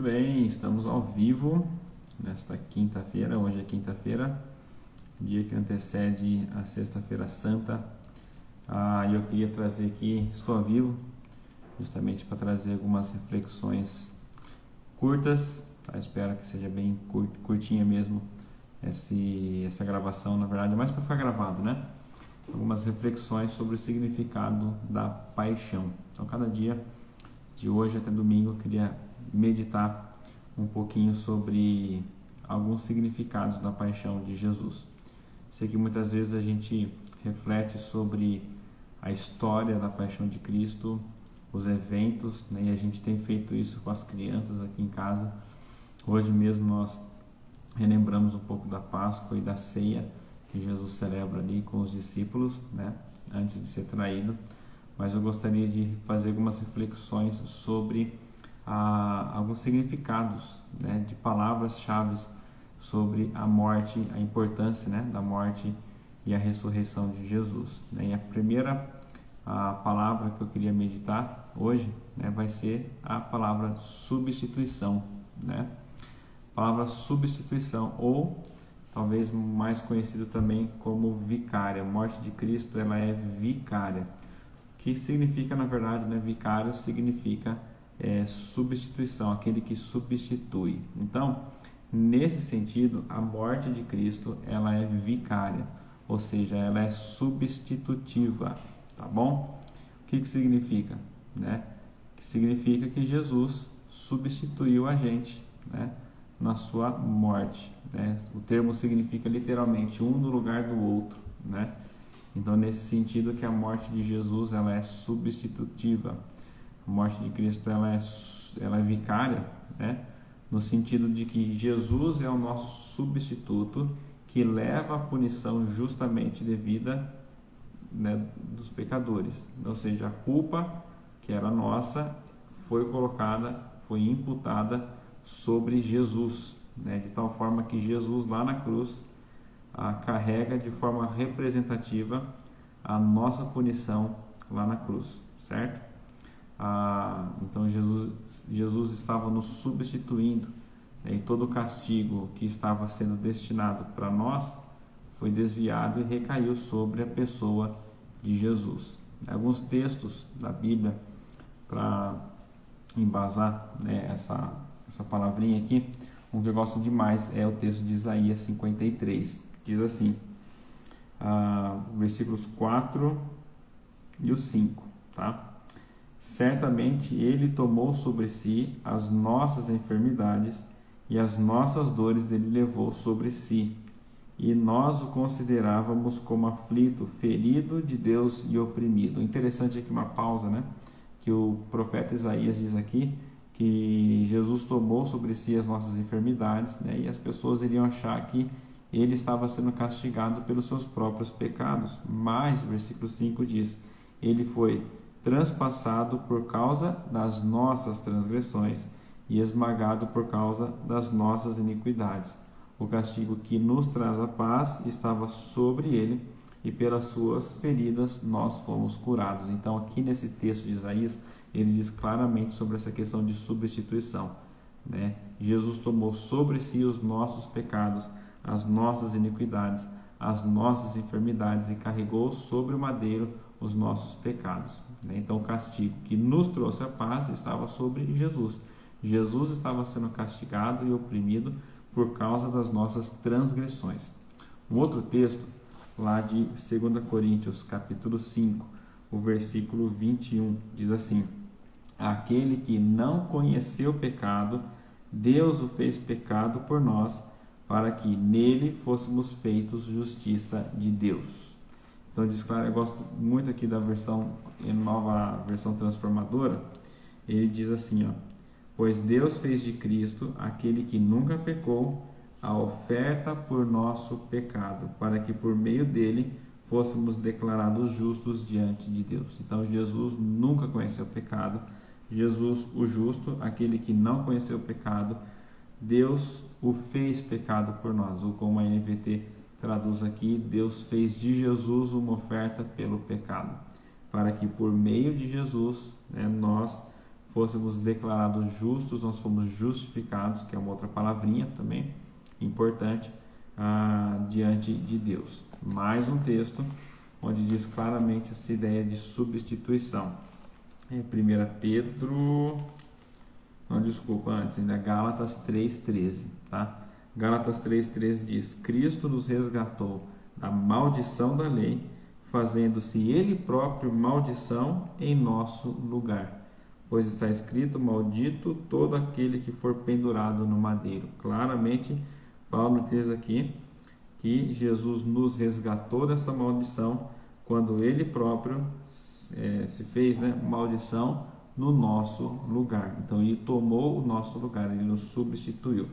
Muito bem, estamos ao vivo nesta quinta-feira. Hoje é quinta-feira, dia que antecede a Sexta-feira Santa. E eu queria trazer aqui, estou ao vivo, justamente para trazer algumas reflexões curtas, tá? Espero que seja bem curtinha mesmo essa gravação, na verdade, mais para ficar gravado, né? Algumas reflexões sobre o significado da paixão. Então, cada dia, de hoje até domingo, eu queria meditar um pouquinho sobre alguns significados da paixão de Jesus. Sei que muitas vezes a gente reflete sobre a história da paixão de Cristo, os eventos, né? E a gente tem feito isso com as crianças aqui em casa. Hoje mesmo nós relembramos um pouco da Páscoa e da ceia que Jesus celebra ali com os discípulos, né? Antes de ser traído. Mas eu gostaria de fazer algumas reflexões sobre alguns significados, né, de palavras-chave sobre a morte, a importância, né, da morte e a ressurreição de Jesus, né? E a primeira palavra que eu queria meditar hoje, né, vai ser a palavra substituição, né? A palavra substituição, ou talvez mais conhecido também como vicária. A morte de Cristo, ela é vicária. O que significa, na verdade, né? Vicário significa substituição, aquele que substitui. Então, nesse sentido, a morte de Cristo, ela é vicária, ou seja, ela é substitutiva, tá bom? O que significa, né? Que significa que Jesus substituiu a gente, né, na sua morte, né? O termo significa literalmente um no lugar do outro, né? Então, nesse sentido que a morte de Jesus, ela é substitutiva. A morte de Cristo, ela é vicária, né? No sentido de que Jesus é o nosso substituto que leva a punição justamente devida, né, dos pecadores. Ou seja, a culpa que era nossa foi imputada sobre Jesus, né? De tal forma que Jesus lá na cruz carrega de forma representativa a nossa punição lá na cruz, certo? Então Jesus estava nos substituindo, né? E todo o castigo que estava sendo destinado para nós foi desviado e recaiu sobre a pessoa de Jesus. Alguns textos da Bíblia para embasar, né, essa palavrinha aqui. Um que eu gosto demais é o texto de Isaías 53. Diz assim, versículos 4 e o 5, tá? Certamente Ele tomou sobre si as nossas enfermidades e as nossas dores Ele levou sobre si. E nós o considerávamos como aflito, ferido de Deus e oprimido. Interessante aqui uma pausa, né? Que o profeta Isaías diz aqui que Jesus tomou sobre si as nossas enfermidades, né? E as pessoas iriam achar que ele estava sendo castigado pelos seus próprios pecados. Mas o versículo 5 diz: ele foi transpassado por causa das nossas transgressões e esmagado por causa das nossas iniquidades. O castigo que nos traz a paz estava sobre ele, e pelas suas feridas nós fomos curados. Então, aqui nesse texto de Isaías, ele diz claramente sobre essa questão de substituição, né? Jesus tomou sobre si os nossos pecados, as nossas iniquidades, as nossas enfermidades, e carregou sobre o madeiro os nossos pecados, né? Então, o castigo que nos trouxe a paz estava sobre Jesus. Jesus estava sendo castigado e oprimido por causa das nossas transgressões. Um outro texto, lá de 2 Coríntios, capítulo 5, o versículo 21, diz assim: aquele que não conheceu o pecado, Deus o fez pecado por nós, para que nele fôssemos feitos justiça de Deus. Então diz claro, eu gosto muito aqui da nova versão transformadora. Ele diz assim, pois Deus fez de Cristo, aquele que nunca pecou, a oferta por nosso pecado, para que por meio dele fôssemos declarados justos diante de Deus. Então Jesus nunca conheceu o pecado. Jesus, o justo, aquele que não conheceu o pecado, Deus o fez pecado por nós. Ou como a NVT traduz aqui, Deus fez de Jesus uma oferta pelo pecado, para que por meio de Jesus, né, nós fôssemos declarados justos, nós fomos justificados, que é uma outra palavrinha também importante, diante de Deus. Mais um texto onde diz claramente essa ideia de substituição. 1 Pedro, não, desculpa, antes, ainda Gálatas 3,13, tá? Gálatas 3,13 diz: Cristo nos resgatou da maldição da lei, fazendo-se Ele próprio maldição em nosso lugar. Pois está escrito: maldito todo aquele que for pendurado no madeiro. Claramente, Paulo diz aqui que Jesus nos resgatou dessa maldição quando Ele próprio se fez, maldição no nosso lugar. Então Ele tomou o nosso lugar, Ele nos substituiu.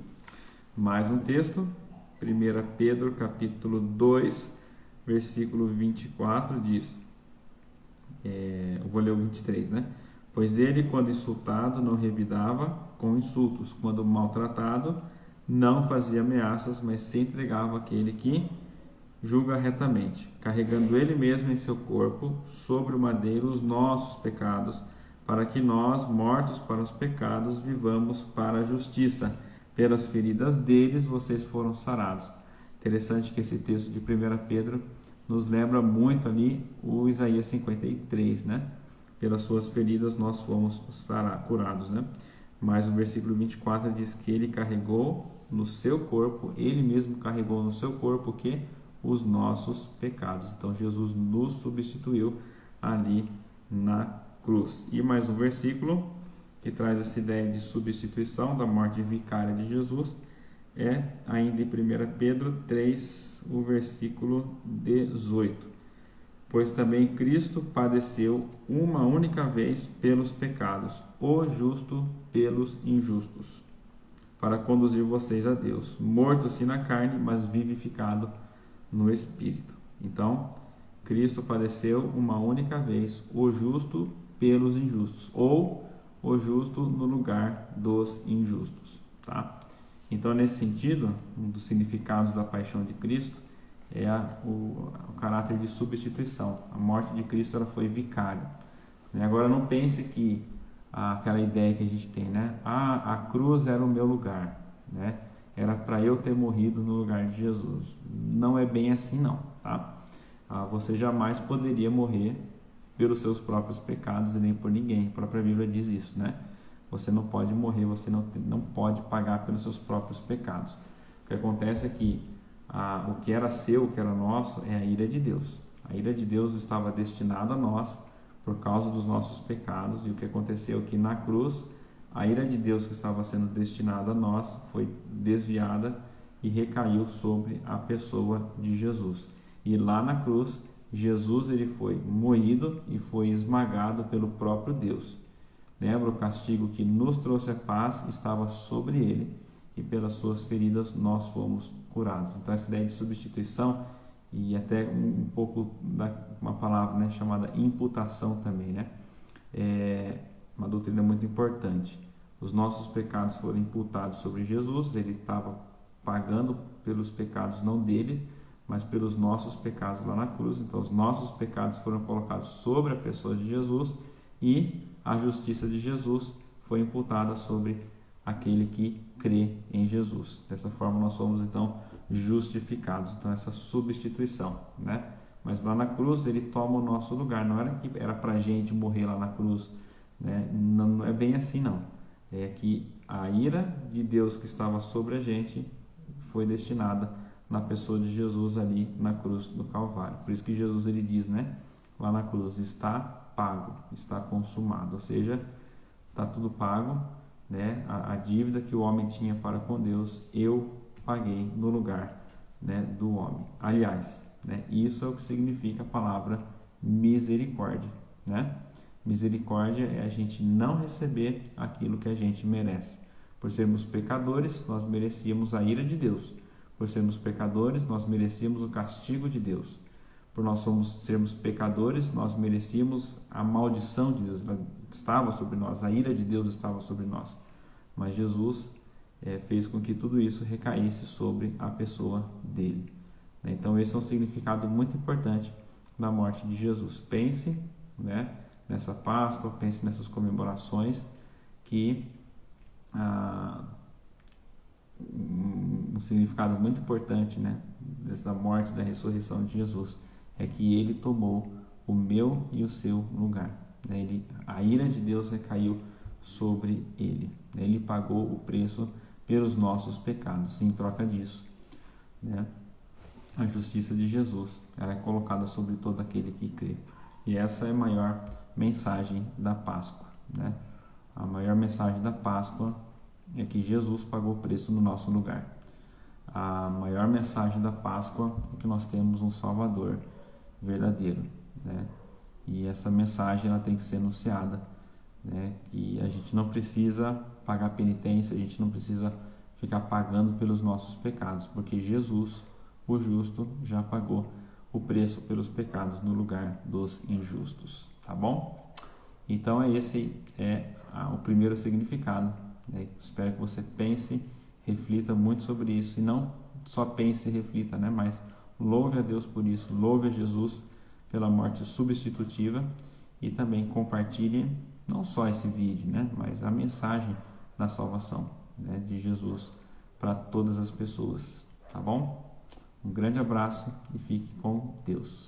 Mais um texto, 1 Pedro capítulo 2, versículo 24 diz, eu vou ler o 23, Pois ele, quando insultado, não revidava com insultos, quando maltratado, não fazia ameaças, mas se entregava àquele que julga retamente, carregando ele mesmo em seu corpo, sobre o madeiro, os nossos pecados, para que nós, mortos para os pecados, vivamos para a justiça. Pelas feridas deles vocês foram sarados. Interessante que esse texto de 1 Pedro nos lembra muito ali o Isaías 53, Pelas suas feridas nós fomos curados, Mas o versículo 24 diz que ele carregou no seu corpo, ele mesmo carregou no seu corpo o quê? Os nossos pecados. Então Jesus nos substituiu ali na cruz. E mais um versículo que traz essa ideia de substituição da morte vicária de Jesus é ainda em 1 Pedro 3, o versículo 18. Pois também Cristo padeceu uma única vez pelos pecados, o justo pelos injustos, para conduzir vocês a Deus, morto sim na carne, mas vivificado no Espírito. Então, Cristo padeceu uma única vez, o justo pelos injustos, ou o justo no lugar dos injustos, tá? Então, nesse sentido, um dos significados da paixão de Cristo é o caráter de substituição. A morte de Cristo ela foi vicária. Agora, não pense que aquela ideia que a gente tem, a cruz era o meu lugar, era para eu ter morrido no lugar de Jesus. Não é bem assim, não, tá? Você jamais poderia morrer pelos seus próprios pecados e nem por ninguém. A própria Bíblia diz isso, Você não pode morrer, você não pode pagar pelos seus próprios pecados. O que acontece é que o que era seu, o que era nosso, é a ira de Deus. A ira de Deus estava destinada a nós por causa dos nossos pecados, e o que aconteceu aqui na cruz, a ira de Deus que estava sendo destinada a nós foi desviada e recaiu sobre a pessoa de Jesus. E lá na cruz, Jesus ele foi moído e foi esmagado pelo próprio Deus. Lembra, o castigo que nos trouxe a paz estava sobre ele, e pelas suas feridas nós fomos curados. Então essa ideia de substituição, e até um pouco uma palavra chamada imputação também, é uma doutrina muito importante. Os nossos pecados foram imputados sobre Jesus, ele estava pagando pelos pecados não dele, mas pelos nossos pecados lá na cruz. Então os nossos pecados foram colocados sobre a pessoa de Jesus, e a justiça de Jesus foi imputada sobre aquele que crê em Jesus. Dessa forma nós somos então justificados. Então essa substituição, Mas lá na cruz ele toma o nosso lugar. Não era que era para a gente morrer lá na cruz, Não é bem assim, não. É que a ira de Deus que estava sobre a gente foi destinada na pessoa de Jesus ali na cruz do Calvário. Por isso que Jesus ele diz, lá na cruz, está pago, está consumado. Ou seja, está tudo pago, a dívida que o homem tinha para com Deus, eu paguei no lugar, do homem. Aliás, isso é o que significa a palavra misericórdia, Misericórdia é a gente não receber aquilo que a gente merece. Por sermos pecadores, nós merecíamos a ira de Deus. Por sermos pecadores, nós merecíamos o castigo de Deus. Por nós sermos pecadores, nós merecíamos a maldição de Deus, ela estava sobre nós, a ira de Deus estava sobre nós. Mas Jesus fez com que tudo isso recaísse sobre a pessoa dele. Então esse é um significado muito importante da morte de Jesus. Pense, nessa Páscoa, pense nessas comemorações, que um significado muito importante, né, dessa morte e da ressurreição de Jesus é que ele tomou o meu e o seu lugar, né? A ira de Deus recaiu sobre ele, né? Ele pagou o preço pelos nossos pecados. Em troca disso, né, a justiça de Jesus ela é colocada sobre todo aquele que crê. E essa é a maior mensagem da Páscoa, né? A maior mensagem da Páscoa é que Jesus pagou o preço no nosso lugar. A maior mensagem da Páscoa é que nós temos um Salvador verdadeiro, né? E essa mensagem ela tem que ser anunciada, né? Que a gente não precisa pagar penitência, a gente não precisa ficar pagando pelos nossos pecados, porque Jesus, o justo, já pagou o preço pelos pecados no lugar dos injustos, tá bom? Então esse é o primeiro significado, né? Espero que você pense, reflita muito sobre isso, e não só pense e reflita, né? Mas louve a Deus por isso, louve a Jesus pela morte substitutiva, e também compartilhe não só esse vídeo, né? Mas a mensagem da salvação, né, de Jesus para todas as pessoas, tá bom? Um grande abraço e fique com Deus.